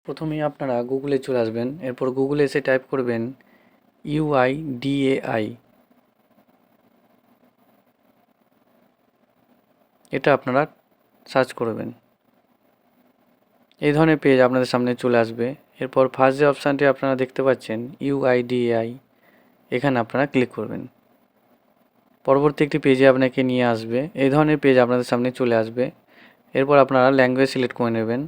প্রথমেই আপনারা গুগলে চলে আসবেন, এরপর গুগলে এসে টাইপ করবেন UIDAI। এটা আপনারা সার্চ করবেন। এই ধরনের পেজ আপনাদের সামনে চলে আসবে। এরপর ফার্স্ট যে অপশানটি আপনারা দেখতে পাচ্ছেন UIDAI, এখানে আপনারা ক্লিক করবেন। পরবর্তী একটি পেজে আপনাকে নিয়ে আসবে। এই ধরনের পেজ আপনাদের সামনে চলে আসবে। এরপর আপনারা ল্যাঙ্গুয়েজ সিলেক্ট করে নেবেন।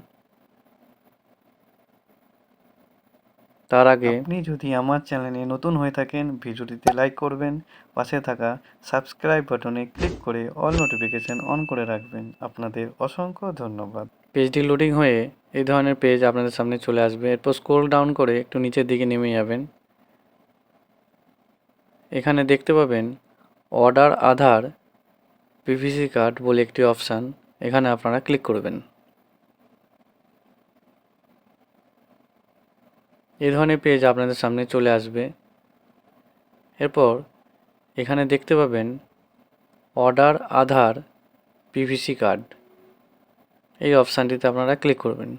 তার আগে আপনি যদি আমার চ্যানেলে নতুন হয়ে থাকেন, ভিডিওটিতে লাইক করবেন, পাশে থাকা সাবস্ক্রাইব বাটনে ক্লিক করে অল নোটিফিকেশন অন করে রাখবেন। আপনাদের অসংখ্য ধন্যবাদ। পেজটি লোডিং হয়ে এই ধরনের পেজ আপনাদের সামনে চলে আসবে। এরপর স্ক্রল ডাউন করে একটু নিচের দিকে নেমে যাবেন। এখানে দেখতে পাবেন অর্ডার আধার পিভিসি কার্ড বলে একটি অপশান, এখানে আপনারা ক্লিক করবেন। এই ধরনের পেজ আপনাদের সামনে চলে আসবে। এরপর এখানে দেখতে পাবেন অর্ডার আধার পিভিসি কার্ড, এই অপশানটিতে আপনারা ক্লিক করবেন।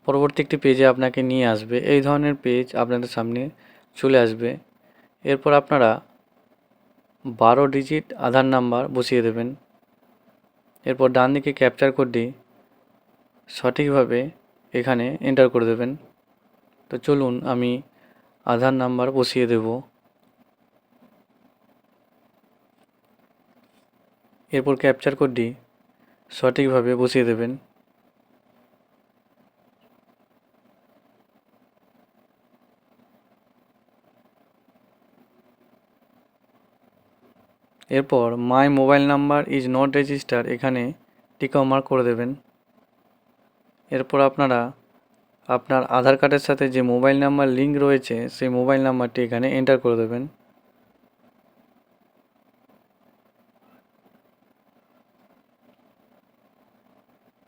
পরবর্তী একটি পেজে আপনাকে নিয়ে আসবে। এই ধরনের পেজ আপনাদের সামনে চলে আসবে। এরপর আপনারা 12 ডিজিট আধার নাম্বার বসিয়ে দেবেন। এরপর ডান দিকে ক্যাপচার কোডটি সঠিকভাবে এখানে এন্টার করে দেবেন। তো চলুন আমি আধার নাম্বার বসিয়ে দেব। এরপর ক্যাপচার কোডটি সঠিকভাবে বসিয়ে দেবেন। এরপর my mobile number is not register, এখানে টিক মার্ক করে দেবেন। এরপর আপনারা আপনার আধার কার্ডের সাথে যে মোবাইল নাম্বার লিঙ্ক রয়েছে সেই মোবাইল নাম্বারটি এখানে এন্টার করে দেবেন।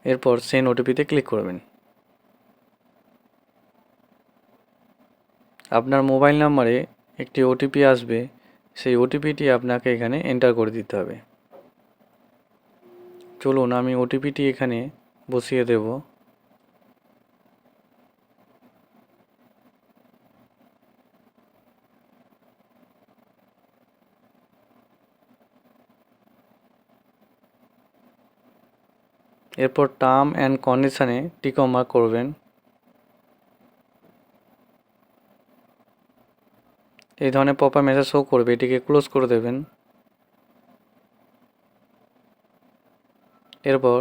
এরপর সেন্ড ওটিপিতে ক্লিক করবেন। আপনার মোবাইল নাম্বারে একটি ওটিপি আসবে, সেই ওটিপিটি আপনাকে এখানে এন্টার করে দিতে হবে। চলুন আমি ওটিপিটি এখানে বসিয়ে দেব। এরপর টার্ম অ্যান্ড কন্ডিশনে টিক মার্ক করবেন। এই ধরনের পপআপ মেসেজ শো করবে, এটিকে ক্লোজ করে দেবেন। এরপর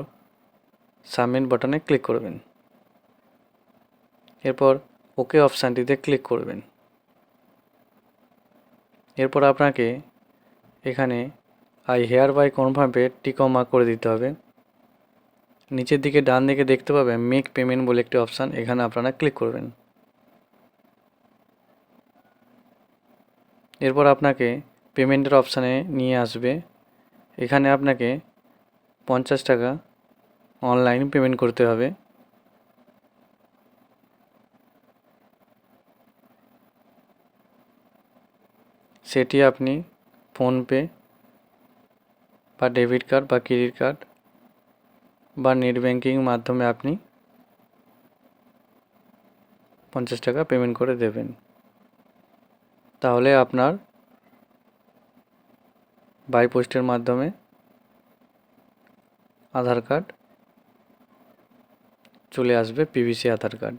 সাবমিট বাটনে ক্লিক করবেন। এরপর ওকে অপশানটিতে ক্লিক করবেন। এরপর আপনাকে এখানে আই হেয়ার বাই কনফার্মে টিক মার্ক করে দিতে হবে। নিচের দিকে ডান দিকে দেখতে পাবেন মেক পেমেন্ট বলে একটি অপশান, এখানে আপনারা ক্লিক করবেন। এরপর আপনাকে পেমেন্টের অপশানে নিয়ে আসবে। এখানে আপনাকে 50 টাকা অনলাইন পেমেন্ট করতে হবে। সেটি আপনি ফোনপে বা ডেবিট কার্ড বা ক্রেডিট কার্ড বা নেট ব্যাঙ্কিং মাধ্যমে আপনি 50 টাকা পেমেন্ট করে দেবেন। তাহলে আপনার বাই পোস্টের মাধ্যমে আধার কার্ড চলে আসবে, পিভিসি আধার কার্ড।